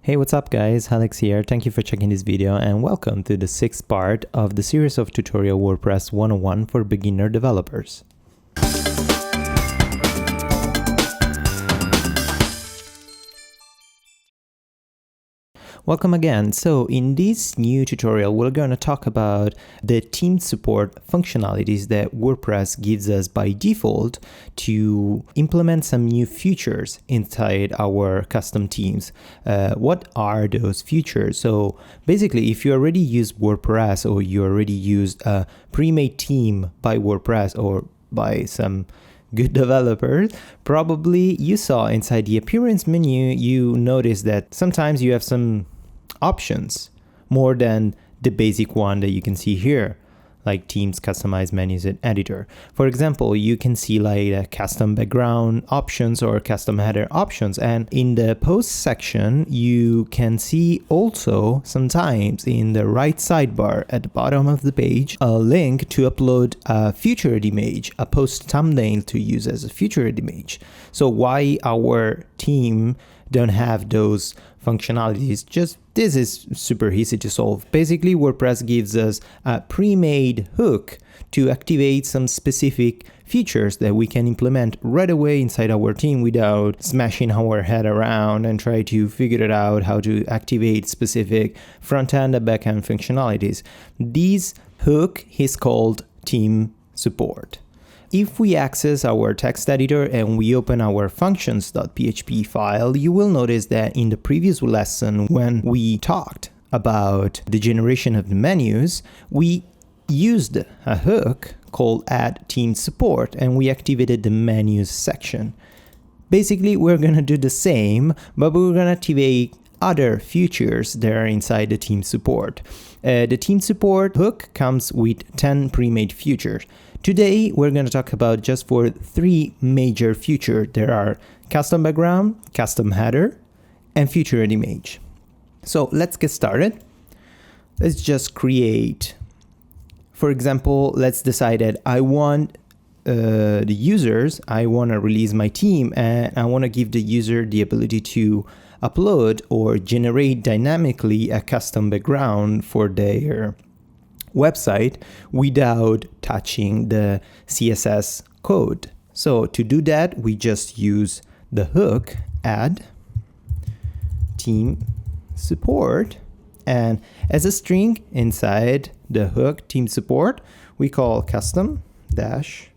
Hey, what's up guys, Alex here. Thank you for checking this video and welcome to the 6th part of the series of tutorial WordPress 101 for beginner developers. Welcome again. So in this new tutorial, we're going to talk about the theme support functionalities that WordPress gives us by default to implement some new features inside our custom themes. What are those features? So basically, if you already use WordPress or you already used a pre-made theme by WordPress or by some good developers, probably you saw inside the appearance menu, you noticed that sometimes you have some options more than the basic one that you can see here, like themes, customize menus, and editor. For example, you can see like custom background options or custom header options. And in the post section, you can see also sometimes in the right sidebar at the bottom of the page, a link to upload a featured image, a post thumbnail to use as a featured image. So why our theme don't have those functionalities? Just this is super easy to solve. Basically, WordPress gives us a pre-made hook to activate some specific features that we can implement right away inside our theme without smashing our head around and try to figure it out how to activate specific front-end and back-end functionalities. This hook is called theme support. If we access our text editor and we open our functions.php file, you will notice that in the previous lesson, when we talked about the generation of the menus, we used a hook called add theme support and we activated the menus section. Basically, we're going to do the same, but we're going to activate other features that are inside the theme support. The theme support hook comes with 10 pre-made features. Today, we're going to talk about just for 3 major features. There are custom background, custom header, and featured image. So let's get started. Let's just create, for example, let's decide that I want the users, I want to release my theme and I want to give the user the ability to upload or generate dynamically a custom background for their website without touching the CSS code. So to do that, we just use the hook add theme support, and as a string inside the hook theme support, we call custom dash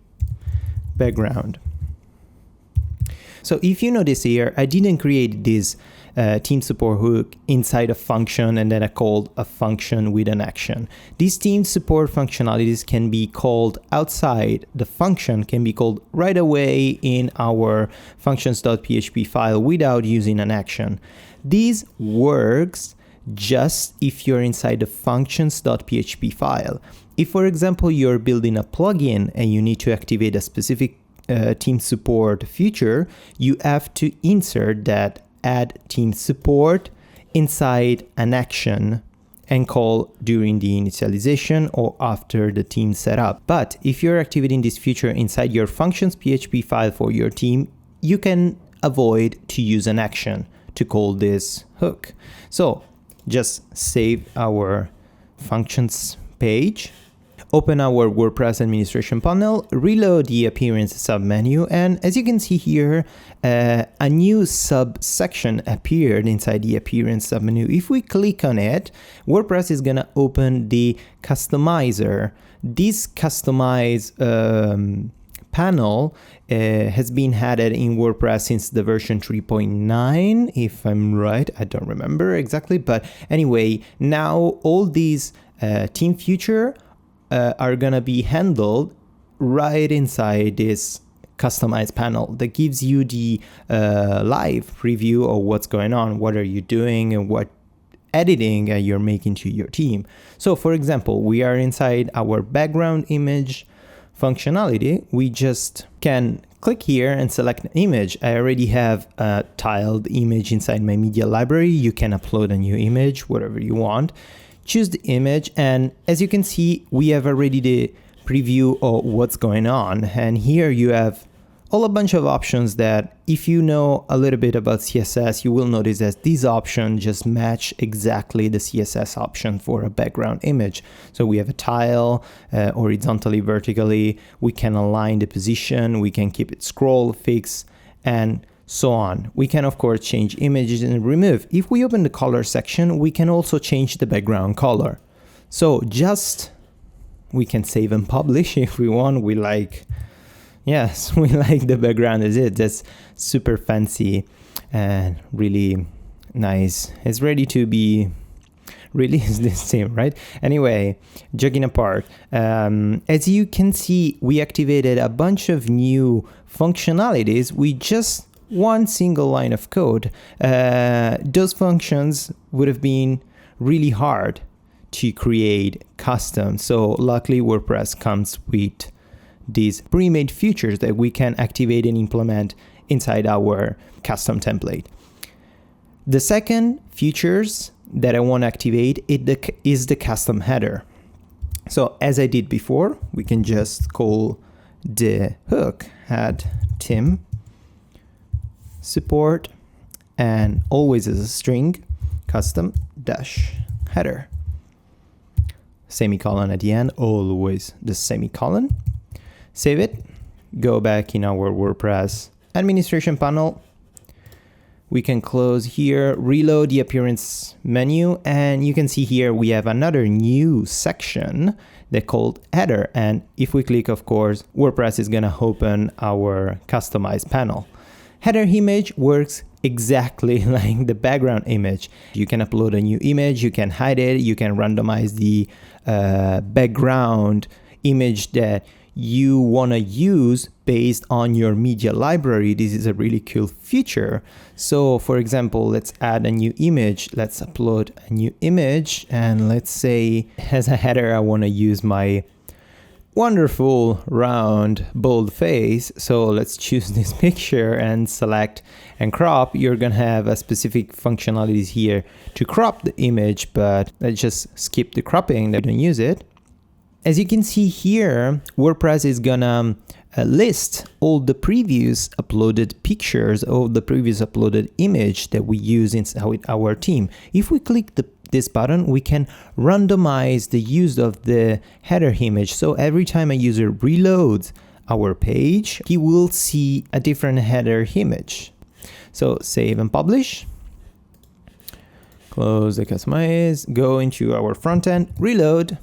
background. So if you notice here, I didn't create this theme support hook inside a function and then I called a function with an action. These theme support functionalities can be called outside the function, can be called right away in our functions.php file without using an action. This works just if you're inside the functions.php file. If, for example, you're building a plugin and you need to activate a specific theme support feature, you have to insert that add theme support inside an action and call during the initialization or after the theme setup. But if you're activating this feature inside your functions.php file for your theme, you can avoid to use an action to call this hook. So just save our functions page, open our WordPress administration panel, reload the appearance submenu, and as you can see here, a new subsection appeared inside the appearance submenu. If we click on it, WordPress is going to open the customizer. This customize panel has been added in WordPress since the version 3.9, if I'm right. I don't remember exactly, but anyway, now all these theme feature are going to be handled right inside this customized panel that gives you the live preview of what's going on, what are you doing, and what editing you're making to your theme. So for example, we are inside our background image functionality. We just can click here and select an image. I already have a tiled image inside my media library. You can upload a new image, whatever you want. Choose the image, and as you can see, we have already the preview of what's going on. And here you have all a bunch of options that if you know a little bit about CSS, you will notice that these options just match exactly the CSS option for a background image. So we have a tile, horizontally, vertically, we can align the position, we can keep it scroll, fix, and so on. We can of course change images and remove. If we open the color section, we can also change the background color. So we can save and publish if we want. Yes, we like the background as it. That's super fancy and really nice. It's ready to be released this team, right? Anyway, joking apart, as you can see, we activated a bunch of new functionalities with just one single line of code. Those functions would have been really hard to create custom. So luckily WordPress comes with these pre-made features that we can activate and implement inside our custom template. The second features that I want to activate is the custom header. So as I did before, we can just call the hook add Tim support and always as a string custom dash header, semicolon at the end, always the semicolon. Save it, go back in our WordPress administration panel. We can close here, reload the appearance menu, and you can see here we have another new section that's called header. And if we click, of course, WordPress is gonna open our customized panel. Header image works exactly like the background image. You can upload a new image, you can hide it, you can randomize the background image that you want to use based on your media library. This is a really cool feature. So for example, let's add a new image. Let's upload a new image, and let's say as a header I want to use my wonderful round bold face. So let's choose this picture and select and crop. You're gonna have a specific functionalities here to crop the image, but let's just skip the cropping, they don't use it. As you can see here, WordPress is gonna list all the previous uploaded pictures of the previous uploaded image that we use in our team. If we click this button, we can randomize the use of the header image. So every time a user reloads our page, he will see a different header image. So save and publish. Close the customize, go into our front end, reload.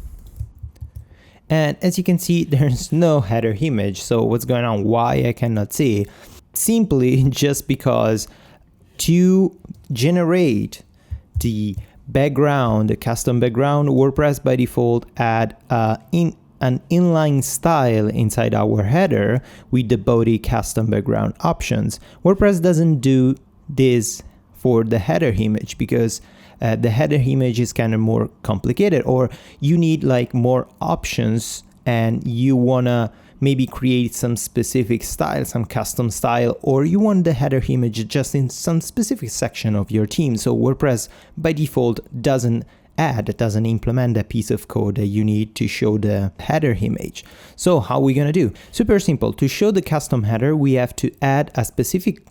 And as you can see, there's no header image. So what's going on? Why I cannot see? Simply just because to generate the background, the custom background, WordPress by default add an inline style inside our header with the body custom background options. WordPress doesn't do this for the header image because the header image is kind of more complicated, or you need like more options and you wanna maybe create some specific style, some custom style, or you want the header image just in some specific section of your team. So WordPress by default doesn't implement that piece of code that you need to show the header image. So how are we gonna do? Super simple. To show the custom header, we have to add a specific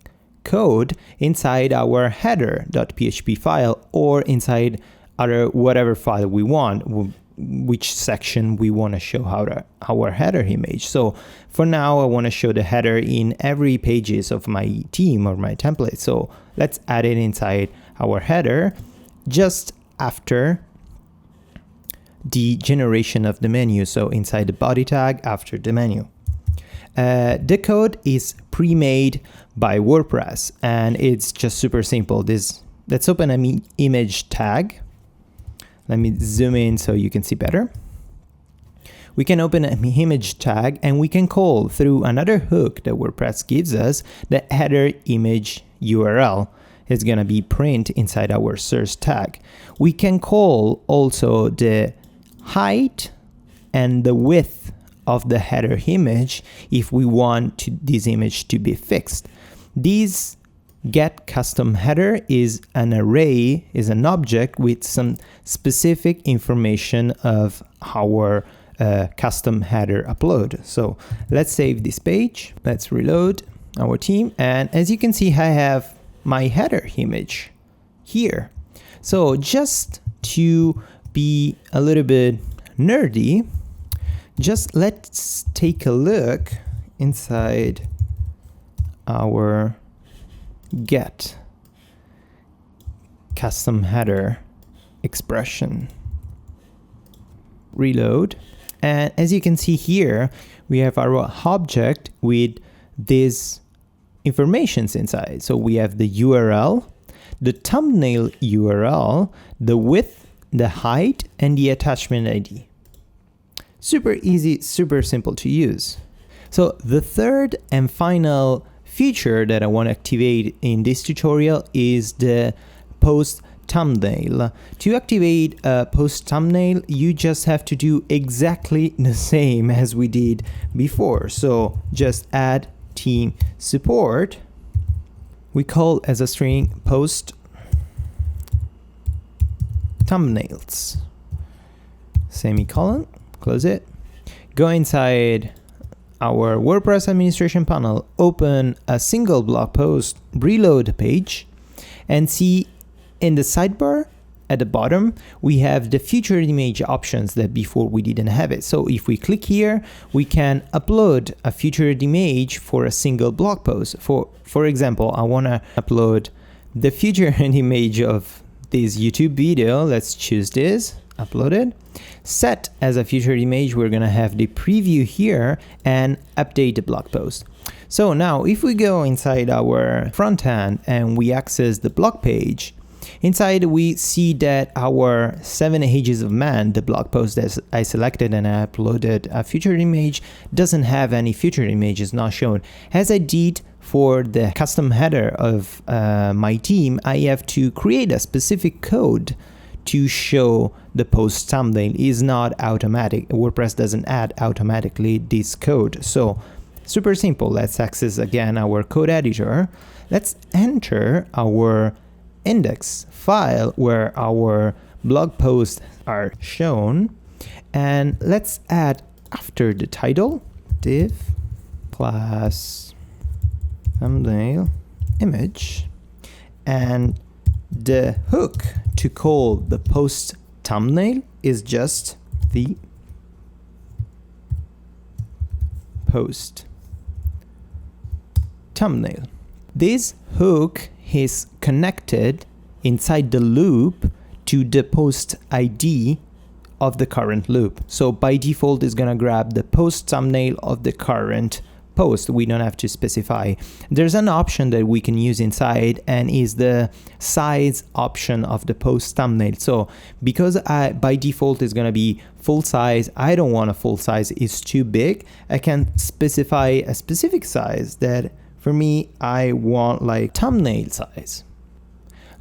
code inside our header.php file or inside whatever file we want, which section we want to show our header image. So for now, I want to show the header in every pages of my team or my template. So let's add it inside our header just after the generation of the menu. So inside the body tag after the menu. The code is pre-made by WordPress and it's just super simple. Let's open an image tag. Let me zoom in so you can see better. We can open an image tag and we can call through another hook that WordPress gives us the header image URL. It's gonna be print inside our source tag. We can call also the height and the width of the header image if we want this image to be fixed. This get custom header is an array, is an object with some specific information of our a custom header upload. So let's save this page. Let's reload our theme. And as you can see, I have my header image here. So just to be a little bit nerdy, just let's take a look inside our get custom header expression. Reload. And as you can see here, we have our object with these informations inside. So we have the URL, the thumbnail URL, the width, the height, and the attachment ID. Super easy, super simple to use. So the third and final feature that I want to activate in this tutorial is the post thumbnail. To activate a post thumbnail, you just have to do exactly the same as we did before. So just add team support. We call as a string post thumbnails, semicolon, close it. Go inside our WordPress administration panel, open a single blog post, reload the page, and see in the sidebar at the bottom, we have the featured image options that before we didn't have it. So if we click here, we can upload a featured image for a single blog post. For example, I want to upload the featured image of this YouTube video. Let's choose this, upload it. Set as a featured image, we're going to have the preview here and update the blog post. So now if we go inside our front end and we access the blog page, inside we see that our 7 Ages of Man, the blog post that I selected and I uploaded a featured image, doesn't have any featured images not shown. As I did for the custom header of my theme, I have to create a specific code to show the post thumbnail. Is not automatic. WordPress doesn't add automatically this code. So super simple. Let's access again our code editor. Let's enter our index file where our blog posts are shown, and let's add after the title div class thumbnail image, and the hook to call the post thumbnail is just the post thumbnail. This hook is connected inside the loop to the post ID of the current loop. So by default, it's gonna grab the post thumbnail of the current post. We don't have to specify. There's an option that we can use inside, and is the size option of the post thumbnail. So because by default is gonna be full size, I don't want a full size, it's too big. I can specify a specific size that for me, I want like thumbnail size.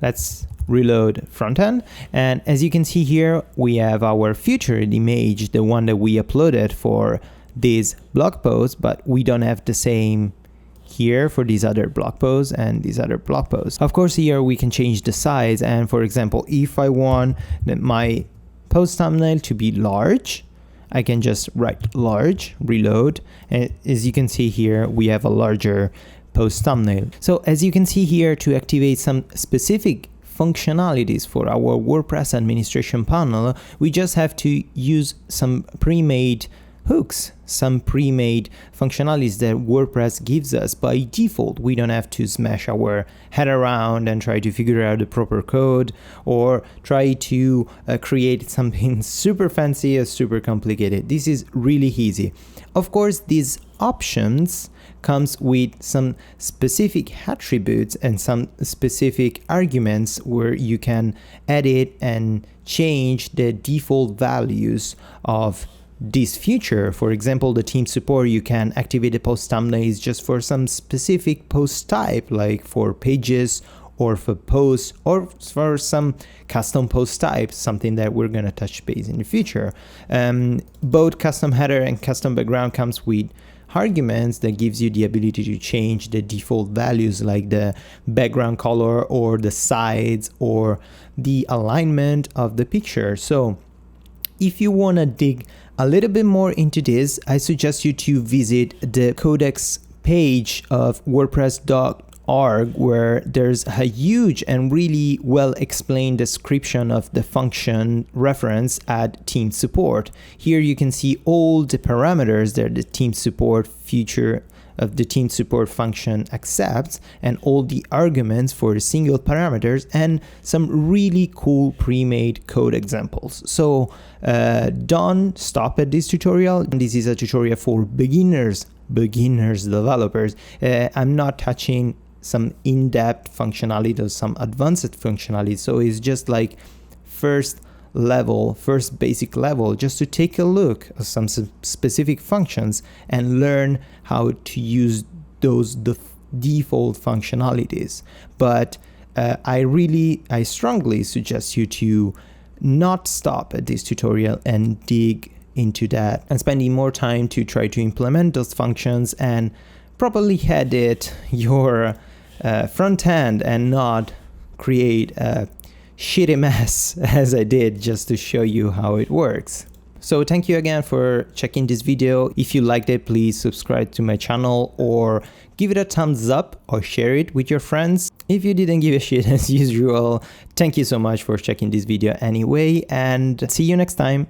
Let's reload front end. And as you can see here, we have our featured image, the one that we uploaded for this blog post, but we don't have the same here for these other blog posts and these other blog posts. Of course, here we can change the size. And for example, if I want my post thumbnail to be large, I can just write large, reload, and as you can see here, we have a larger post thumbnail. So as you can see here, to activate some specific functionalities for our WordPress administration panel, we just have to use some pre-made hooks, some pre-made functionalities that WordPress gives us by default. We don't have to smash our head around and try to figure out the proper code, or try to create something super fancy or super complicated. This is really easy. Of course, these options comes with some specific attributes and some specific arguments where you can edit and change the default values of this feature. For example, the team support, you can activate the post thumbnails just for some specific post type, like for pages or for posts or for some custom post types, something that we're going to touch base in the future. Both custom header and custom background comes with arguments that gives you the ability to change the default values, like the background color or the size or the alignment of the picture. So If you want to dig a little bit more into this, I suggest you to visit the codex page of WordPress.org, where there's a huge and really well explained description of the function reference at team support. Here you can see all the parameters that the team support feature of the team support function accepts, and all the arguments for the single parameters, and some really cool pre-made code examples. So don't stop at this tutorial. This is a tutorial for beginners developers. I'm not touching some in-depth functionality or some advanced functionality, so it's just like first basic level, just to take a look at some specific functions and learn how to use those default functionalities. But I strongly suggest you to not stop at this tutorial and dig into that and spending more time to try to implement those functions and properly edit your front end and not create a shitty mess as I did just to show you how it works. So thank you again for checking this video. If you liked it, please subscribe to my channel or give it a thumbs up or share it with your friends. If you didn't give a shit as usual, thank you so much for checking this video anyway, and see you next time.